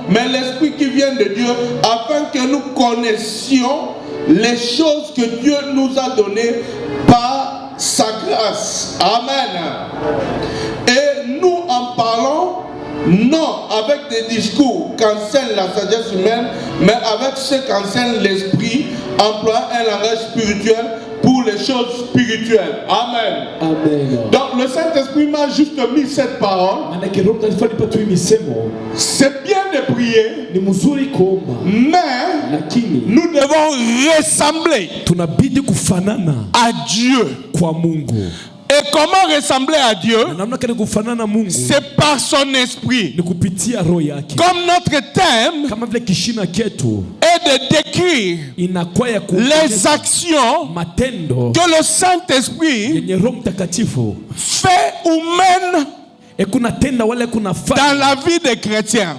mais l'Esprit qui vient de Dieu, afin que nous connaissions les choses que Dieu nous a données par sa grâce. Amen. Et nous en parlons non avec des discours qu'enseigne la sagesse humaine, mais avec ce qu'enseigne l'Esprit, employant un langage spirituel pour les choses spirituelles. Amen. Amen. Donc le Saint-Esprit m'a juste mis cette parole. C'est bien de prier, mais nous devons ressembler à Dieu. Et comment ressembler à Dieu? C'est par son esprit. Comme notre thème est de décrire les actions que le Saint-Esprit fait ou mène dans la vie des chrétiens.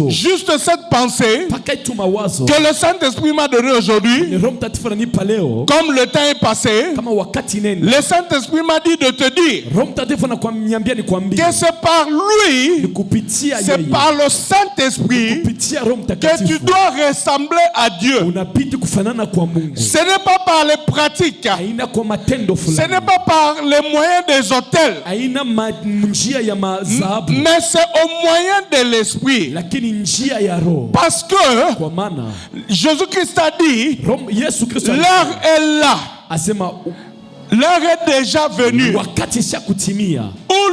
Juste cette pensée que le Saint-Esprit m'a donnée aujourd'hui, comme le temps est passé, le Saint-Esprit m'a dit de te dire que c'est par lui, c'est par le Saint-Esprit que tu dois ressembler à Dieu. Ce n'est pas par les pratiques, ce n'est pas par les moyens des hôtels, mais c'est au moyen de l'esprit. Parce que Jésus-Christ a dit, l'heure est là. L'heure est déjà venue où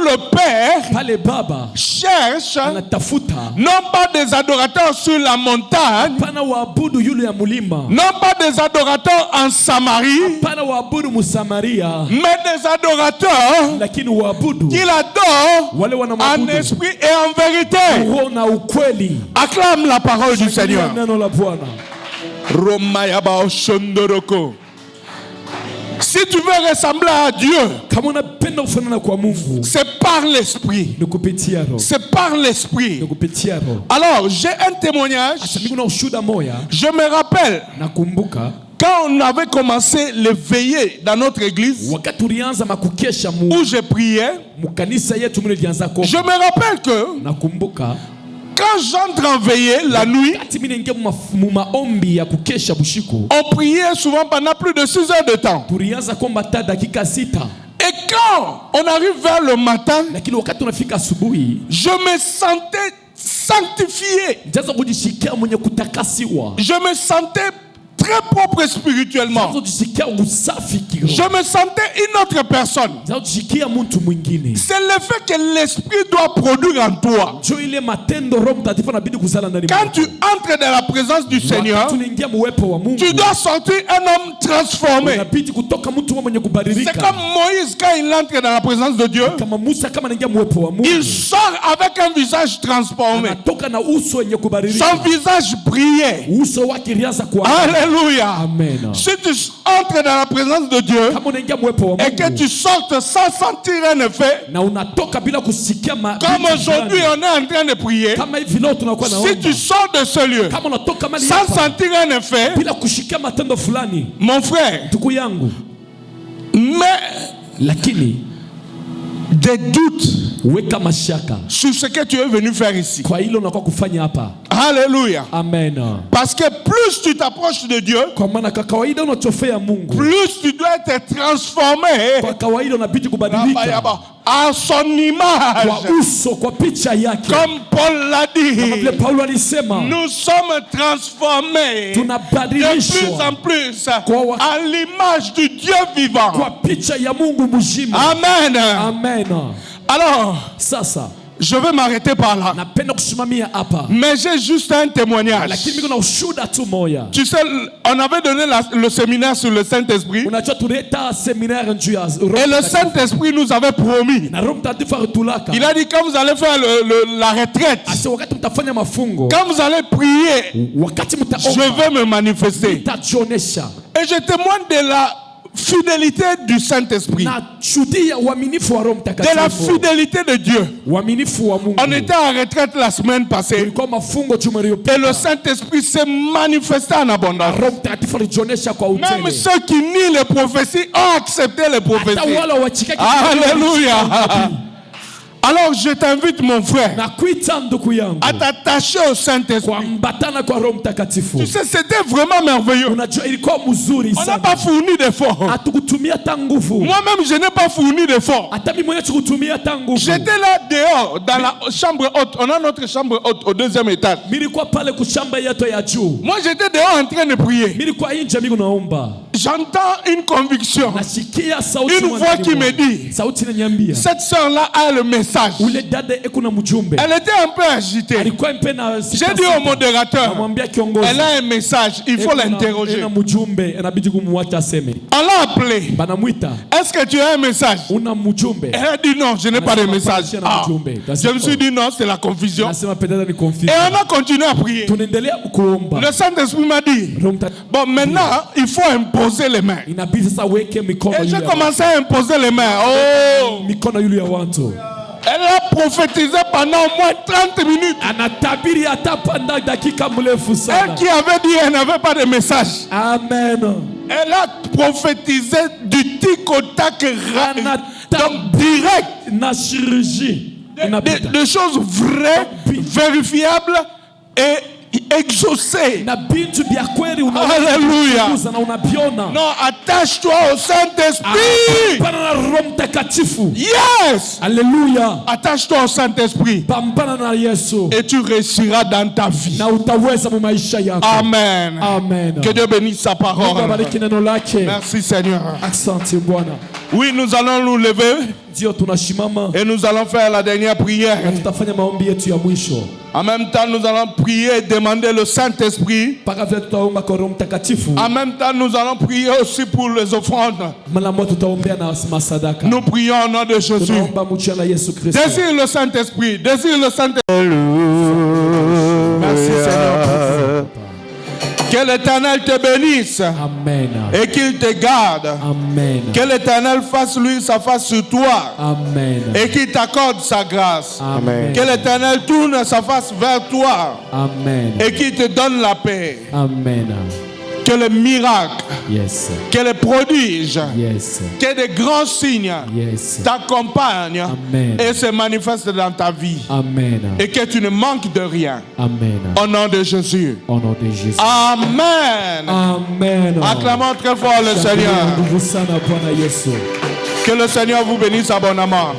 le Père cherche non pas des adorateurs sur la montagne, non pas des adorateurs en Samarie, mais des adorateurs qu'il adore en esprit et en vérité. Acclame la parole du Seigneur. Romayaba Shondoroko. Si tu veux ressembler à Dieu, c'est par l'esprit. C'est par l'esprit. Alors, j'ai un témoignage. Je me rappelle quand on avait commencé les veillées dans notre église, où je priais, je me rappelle que quand j'entre en veillée la nuit, on priait souvent pendant plus de 6 heures de temps. Et quand on arrive vers le matin, je me sentais sanctifié. Je me sentais très propre spirituellement. Je me sentais une autre personne. C'est le fait que l'esprit doit produire en toi. Quand tu entres dans la présence du Seigneur, tu dois sortir un homme transformé. C'est comme Moïse quand il entre dans la présence de Dieu. Il sort avec un visage transformé. Son visage brillait. Alléluia. Amen. Si tu entres dans la présence de Dieu et que tu sortes sans sentir un effet, comme aujourd'hui on est en train de prier, si tu sors de ce lieu sans sentir un effet, mon frère, mais des doutes sur ce que tu es venu faire ici. Alléluia. Amen. Parce que plus tu t'approches de Dieu, plus tu dois être transformé à son image. Comme Paul l'a dit, nous sommes transformés de plus en plus à l'image du Dieu vivant. Amen. Amen. Alors, je vais m'arrêter par là. Mais j'ai juste un témoignage. Tu sais, on avait donné le séminaire sur le Saint-Esprit. Et le Saint-Esprit nous avait promis. Il a dit, quand vous allez faire la retraite, quand vous allez prier, je vais me manifester. Et je témoigne de la fidélité du Saint-Esprit, de la fidélité de Dieu. On était en retraite la semaine passée et le Saint-Esprit s'est manifesté en abondance. Même ceux qui nient les prophéties ont accepté les prophéties. Alléluia. Alors je t'invite mon frère à t'attacher au Saint-Esprit. Tu sais, c'était vraiment merveilleux. On n'a pas fourni d'efforts. Moi-même, je n'ai pas fourni d'efforts. J'étais là dehors, dans la chambre haute. On a notre chambre haute au deuxième étage. Moi, j'étais dehors en train de prier. J'entends une conviction. Une voix qui me dit, cette soeur-là a le message. Elle était un peu agitée. J'ai dit au modérateur, elle a un message, il faut l'interroger. On l'a appelé. Est-ce que tu as un message? Elle a dit non, je n'ai pas de message. Je me suis dit non, c'est la confusion. Et on a continué à prier. Le Saint-Esprit m'a dit, bon, maintenant, il faut imposer les mains. Et j'ai commencé à imposer les mains. Oh! Elle a prophétisé pendant au moins 30 minutes. Elle qui avait dit qu'elle n'avait pas de message. Amen. Elle a prophétisé du tic au tac, donc direct. Des choses vraies, vérifiables et exaucé. Alléluia. Non, attache-toi au Saint-Esprit. Yes. Alléluia. Attache-toi au Saint-Esprit. Et tu réussiras dans ta vie. Amen. Amen. Que Dieu bénisse sa parole. Merci Seigneur. Oui, nous allons nous lever. Et nous allons faire la dernière prière. En même temps, nous allons prier et demander le Saint-Esprit. En même temps, nous allons prier aussi pour les offrandes. Nous prions au nom de Jésus. Désire le Saint-Esprit. Désire le Saint-Esprit. Merci Seigneur. Que l'Éternel te bénisse. Amen. Et qu'il te garde. Amen. Que l'Éternel fasse lui sa face sur toi. Amen. Et qu'il t'accorde sa grâce. Amen. Que l'Éternel tourne sa face vers toi. Amen. Et qu'il te donne la paix. Amen. Que les miracles, yes, que les prodiges, yes, que des grands signes, yes, t'accompagnent et se manifestent dans ta vie. Amen. Et que tu ne manques de rien. Amen. Au nom de Jésus. Au nom de Jésus. Amen. Amen. Acclamons très fort le Seigneur. Que le Seigneur vous bénisse abondamment.